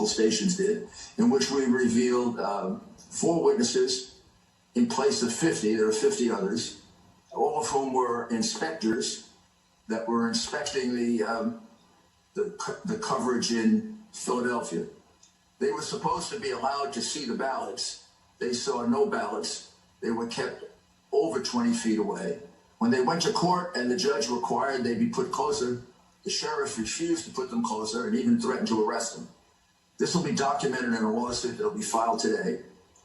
local stations did, in which we revealed 4 witnesses in place of 50. There are 50 others, all of whom were inspectors that were inspecting the coverage in Philadelphia. They were supposed to be allowed to see the ballots. They saw no ballots. They were kept over 20 feet away. When they went to court and the judge required they be put closer, the sheriff refused to put them closer and even threatened to arrest them. This will be documented in a lawsuit that will be filed today.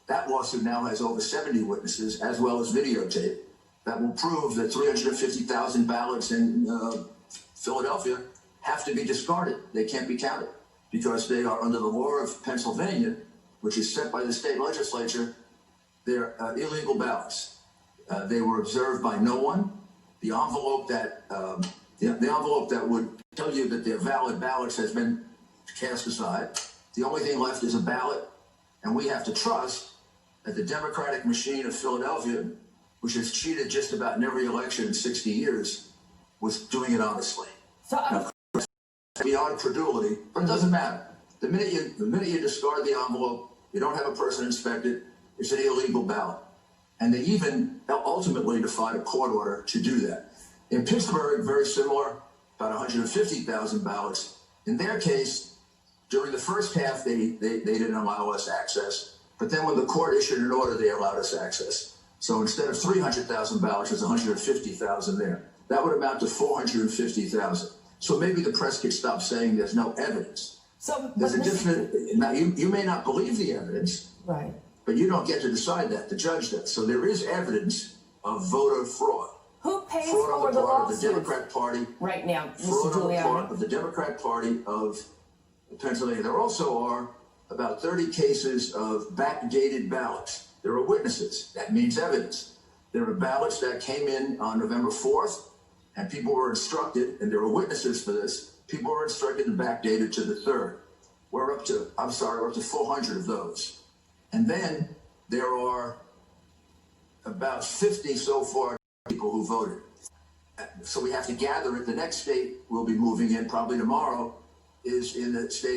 That lawsuit now has over 70 witnesses, as well as videotape, that will prove that 350,000 ballots in Philadelphia have to be discarded. They can't be counted because they are under the law of Pennsylvania, which is set by the state legislature. They're illegal ballots. They were observed by no one. The envelope that would tell you that they're valid ballots has been cast aside. The only thing left is a ballot, and we have to trust that the Democratic machine of Philadelphia, which has cheated just about in every election in 60 years, was doing it honestly. Now, beyond credulity, but it doesn't matter. The minute you discard the envelope, you don't have a person inspected, it's an illegal ballot. And they even ultimately defied a court order to do that. In Pittsburgh, very similar, about 150,000 ballots. In their case, during the first half, they didn't allow us access. But then when the court issued an order, they allowed us access. So instead of 300,000 ballots, there's 150,000 there. That would amount to 450,000. So maybe the press could stop saying there's no evidence. So there's a different. Now you may not believe the evidence, right? But you don't get to decide that. The judge does. So there is evidence of voter fraud. Who pays fraud for the part lawsuits? of the Democrat Party Right now, Mr. Fraud on the Giuliani. part of the Democrat Party of Pennsylvania. There also are about 30 cases of backdated ballots. There are witnesses. That means evidence. There are ballots that came in on November 4th, and people were instructed, and there are witnesses for this, people were instructed to backdate it to the 3rd. We're up to 400 of those. And then there are about 50 so far people who voted. So we have to gather it. The next state we'll be moving in, probably tomorrow, is in the state